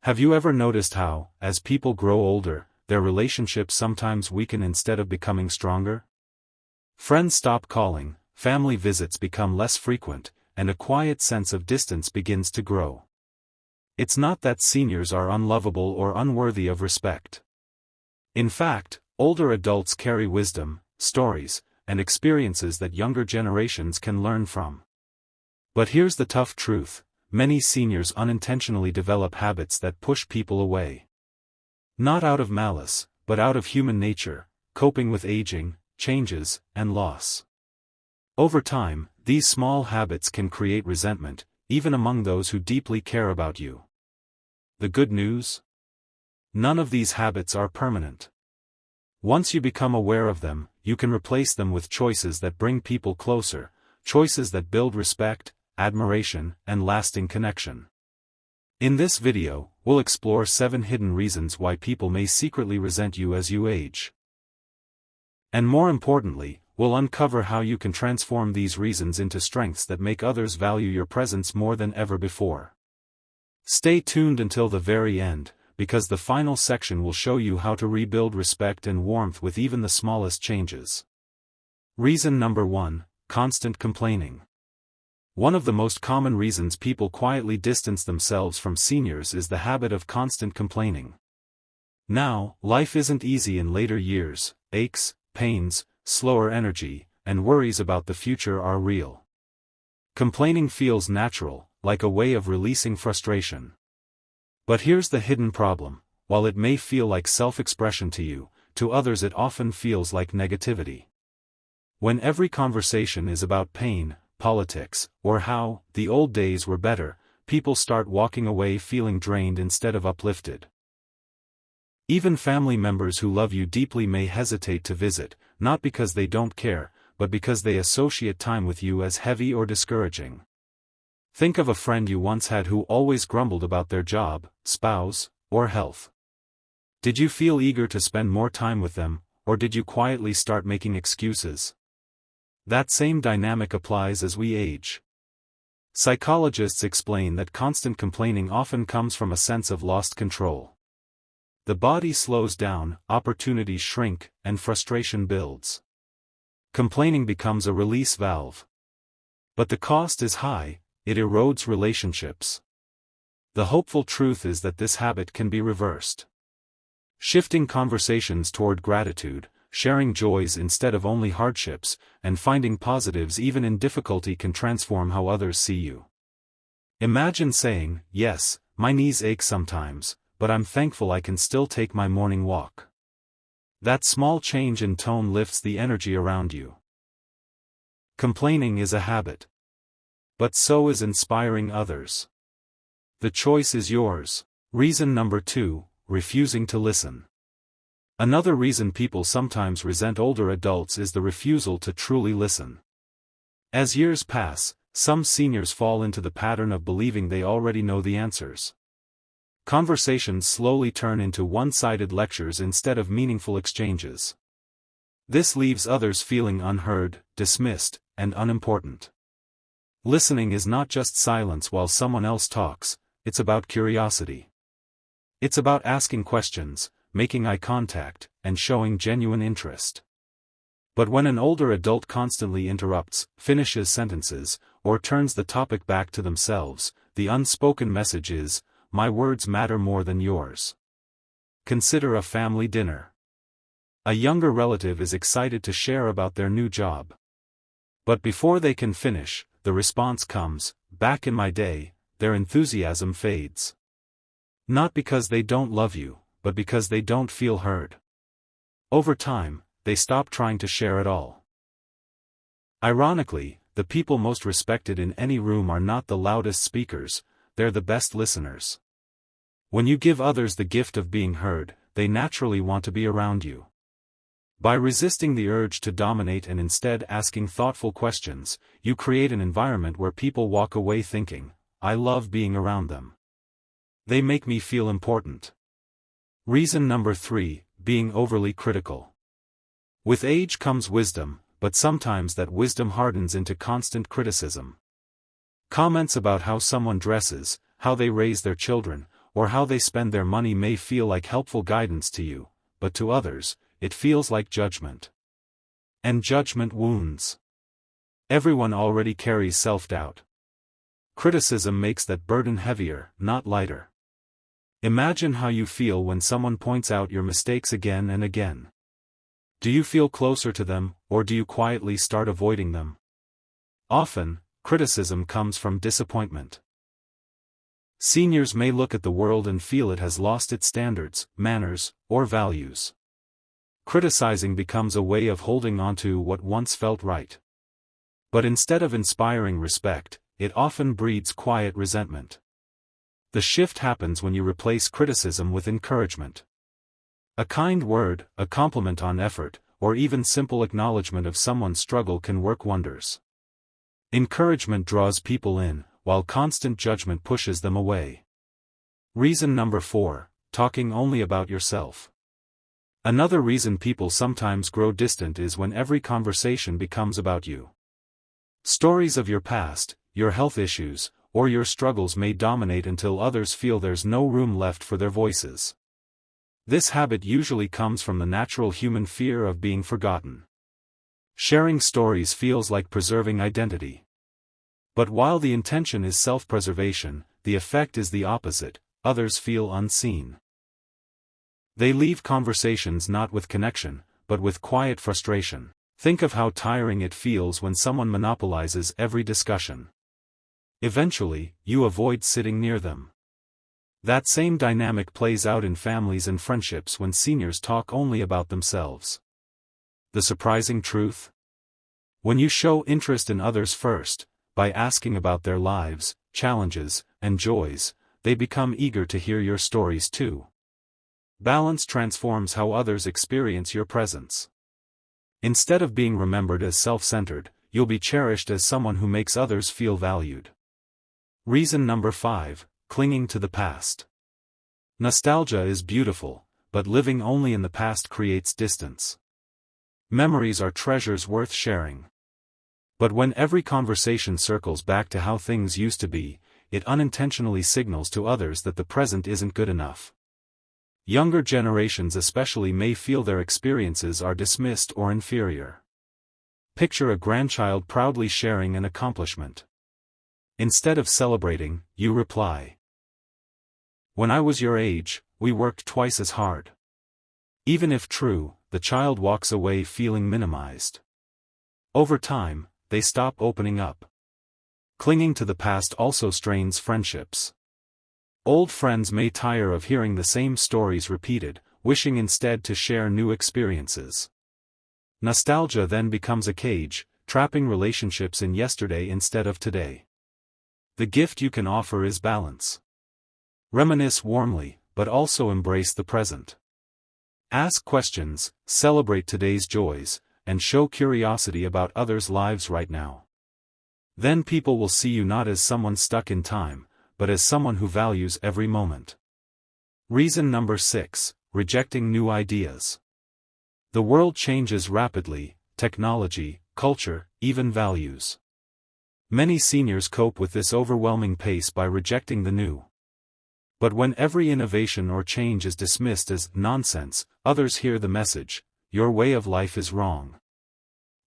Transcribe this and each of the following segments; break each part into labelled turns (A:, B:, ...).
A: Have you ever noticed how, as people grow older, their relationships sometimes weaken instead of becoming stronger? Friends stop calling, family visits become less frequent, and a quiet sense of distance begins to grow. It's not that seniors are unlovable or unworthy of respect. In fact, older adults carry wisdom, stories, and experiences that younger generations can learn from. But here's the tough truth: many seniors unintentionally develop habits that push people away. Not out of malice, but out of human nature, coping with aging, changes, and loss. Over time, these small habits can create resentment, even among those who deeply care about you. The good news? None of these habits are permanent. Once you become aware of them, you can replace them with choices that bring people closer, choices that build respect, admiration, and lasting connection. In this video, we'll explore 7 hidden reasons why people may secretly resent you as you age. And more importantly, we'll uncover how you can transform these reasons into strengths that make others value your presence more than ever before. Stay tuned until the very end, because the final section will show you how to rebuild respect and warmth with even the smallest changes. Reason number 1: constant complaining. One of the most common reasons people quietly distance themselves from seniors is the habit of constant complaining. Now, life isn't easy in later years. Aches, pains, slower energy, and worries about the future are real. Complaining feels natural, like a way of releasing frustration. But here's the hidden problem: while it may feel like self-expression to you, to others it often feels like negativity. When every conversation is about pain, politics, or how the old days were better, people start walking away feeling drained instead of uplifted. Even family members who love you deeply may hesitate to visit, not because they don't care, but because they associate time with you as heavy or discouraging. Think of a friend you once had who always grumbled about their job, spouse, or health. Did you feel eager to spend more time with them, or did you quietly start making excuses? That same dynamic applies as we age. Psychologists explain that constant complaining often comes from a sense of lost control. The body slows down, opportunities shrink, and frustration builds. Complaining becomes a release valve. But the cost is high: it erodes relationships. The hopeful truth is that this habit can be reversed. Shifting conversations toward gratitude, sharing joys instead of only hardships, and finding positives even in difficulty can transform how others see you. Imagine saying, "Yes, my knees ache sometimes, but I'm thankful I can still take my morning walk." That small change in tone lifts the energy around you. Complaining is a habit. But so is inspiring others. The choice is yours. Reason number 2: refusing to listen. Another reason people sometimes resent older adults is the refusal to truly listen. As years pass, some seniors fall into the pattern of believing they already know the answers. Conversations slowly turn into one-sided lectures instead of meaningful exchanges. This leaves others feeling unheard, dismissed, and unimportant. Listening is not just silence while someone else talks, it's about curiosity. It's about asking questions, making eye contact, and showing genuine interest. But when an older adult constantly interrupts, finishes sentences, or turns the topic back to themselves, the unspoken message is, "My words matter more than yours." Consider a family dinner. A younger relative is excited to share about their new job. But before they can finish, the response comes, "Back in my day." Their enthusiasm fades. Not because they don't love you, but because they don't feel heard. Over time, they stop trying to share at all. Ironically, the people most respected in any room are not the loudest speakers, they're the best listeners. When you give others the gift of being heard, they naturally want to be around you. By resisting the urge to dominate and instead asking thoughtful questions, you create an environment where people walk away thinking, "I love being around them. They make me feel important." Reason number 3: being overly critical. With age comes wisdom, but sometimes that wisdom hardens into constant criticism. Comments about how someone dresses, how they raise their children, or how they spend their money may feel like helpful guidance to you, but to others, it feels like judgment. And judgment wounds. Everyone already carries self-doubt. Criticism makes that burden heavier, not lighter. Imagine how you feel when someone points out your mistakes again and again. Do you feel closer to them, or do you quietly start avoiding them? Often, criticism comes from disappointment. Seniors may look at the world and feel it has lost its standards, manners, or values. Criticizing becomes a way of holding on to what once felt right. But instead of inspiring respect, it often breeds quiet resentment. The shift happens when you replace criticism with encouragement. A kind word, a compliment on effort, or even simple acknowledgement of someone's struggle can work wonders. Encouragement draws people in, while constant judgment pushes them away. Reason number 4, talking only about yourself. Another reason people sometimes grow distant is when every conversation becomes about you. Stories of your past, your health issues, or your struggles may dominate until others feel there's no room left for their voices. This habit usually comes from the natural human fear of being forgotten. Sharing stories feels like preserving identity. But while the intention is self-preservation, the effect is the opposite: others feel unseen. They leave conversations not with connection, but with quiet frustration. Think of how tiring it feels when someone monopolizes every discussion. Eventually, you avoid sitting near them. That same dynamic plays out in families and friendships when seniors talk only about themselves. The surprising truth? When you show interest in others first, by asking about their lives, challenges, and joys, they become eager to hear your stories too. Balance transforms how others experience your presence. Instead of being remembered as self-centered, you'll be cherished as someone who makes others feel valued. Reason number 5, clinging to the past. Nostalgia is beautiful, but living only in the past creates distance. Memories are treasures worth sharing. But when every conversation circles back to how things used to be, it unintentionally signals to others that the present isn't good enough. Younger generations especially may feel their experiences are dismissed or inferior. Picture a grandchild proudly sharing an accomplishment. Instead of celebrating, you reply, "When I was your age, we worked twice as hard." Even if true, the child walks away feeling minimized. Over time, they stop opening up. Clinging to the past also strains friendships. Old friends may tire of hearing the same stories repeated, wishing instead to share new experiences. Nostalgia then becomes a cage, trapping relationships in yesterday instead of today. The gift you can offer is balance. Reminisce warmly, but also embrace the present. Ask questions, celebrate today's joys, and show curiosity about others' lives right now. Then people will see you not as someone stuck in time, but as someone who values every moment. Reason number 6, rejecting new ideas. The world changes rapidly: technology, culture, even values. Many seniors cope with this overwhelming pace by rejecting the new. But when every innovation or change is dismissed as nonsense, others hear the message: your way of life is wrong.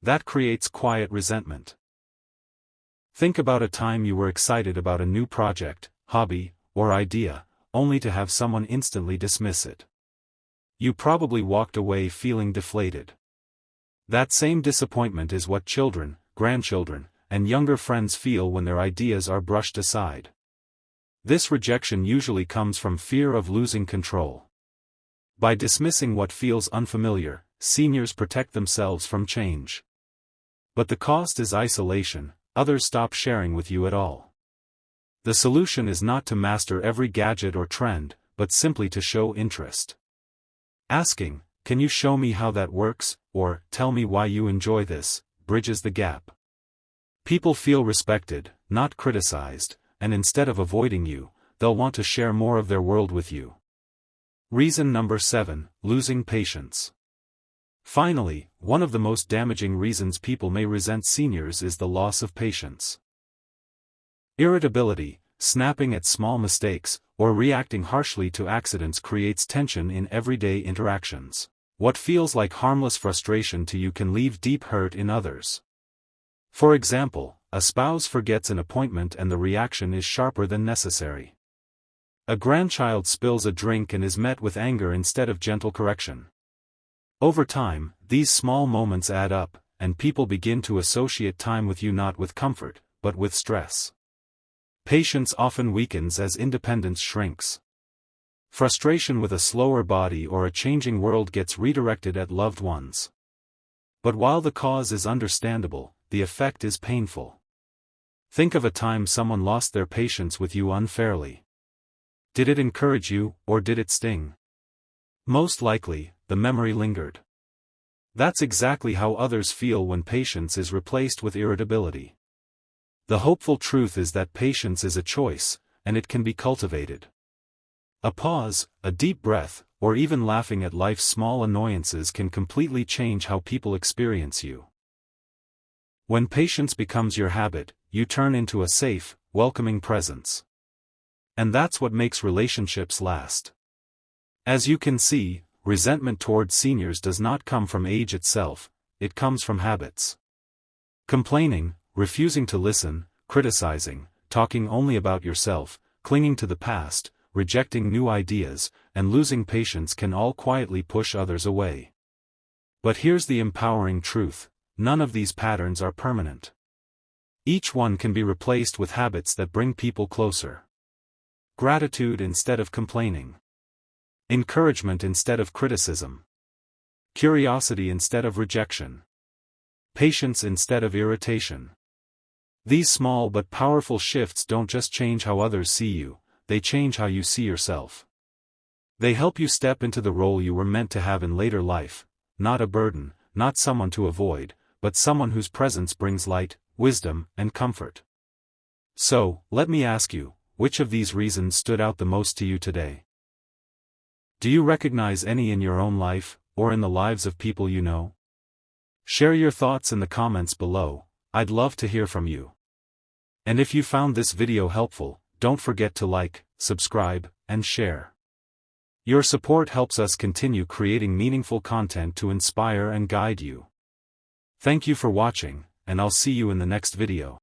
A: That creates quiet resentment. Think about a time you were excited about a new project, hobby, or idea, only to have someone instantly dismiss it. You probably walked away feeling deflated. That same disappointment is what children, grandchildren, and younger friends feel when their ideas are brushed aside. This rejection usually comes from fear of losing control. By dismissing what feels unfamiliar, seniors protect themselves from change. But the cost is isolation: others stop sharing with you at all. The solution is not to master every gadget or trend, but simply to show interest. Asking, "Can you show me how that works?" or "Tell me why you enjoy this," bridges the gap. People feel respected, not criticized, and instead of avoiding you, they'll want to share more of their world with you. Reason number 7, losing patience. Finally, one of the most damaging reasons people may resent seniors is the loss of patience. Irritability, snapping at small mistakes, or reacting harshly to accidents creates tension in everyday interactions. What feels like harmless frustration to you can leave deep hurt in others. For example, a spouse forgets an appointment and the reaction is sharper than necessary. A grandchild spills a drink and is met with anger instead of gentle correction. Over time, these small moments add up, and people begin to associate time with you not with comfort, but with stress. Patience often weakens as independence shrinks. Frustration with a slower body or a changing world gets redirected at loved ones. But while the cause is understandable, the effect is painful. Think of a time someone lost their patience with you unfairly. Did it encourage you, or did it sting? Most likely, the memory lingered. That's exactly how others feel when patience is replaced with irritability. The hopeful truth is that patience is a choice, and it can be cultivated. A pause, a deep breath, or even laughing at life's small annoyances can completely change how people experience you. When patience becomes your habit, you turn into a safe, welcoming presence. And that's what makes relationships last. As you can see, resentment towards seniors does not come from age itself, it comes from habits. Complaining, refusing to listen, criticizing, talking only about yourself, clinging to the past, rejecting new ideas, and losing patience can all quietly push others away. But here's the empowering truth: none of these patterns are permanent. Each one can be replaced with habits that bring people closer. Gratitude instead of complaining. Encouragement instead of criticism. Curiosity instead of rejection. Patience instead of irritation. These small but powerful shifts don't just change how others see you, they change how you see yourself. They help you step into the role you were meant to have in later life, not a burden, not someone to avoid, but someone whose presence brings light, wisdom, and comfort. So, let me ask you, which of these reasons stood out the most to you today? Do you recognize any in your own life, or in the lives of people you know? Share your thoughts in the comments below, I'd love to hear from you. And if you found this video helpful, don't forget to like, subscribe, and share. Your support helps us continue creating meaningful content to inspire and guide you. Thank you for watching, and I'll see you in the next video.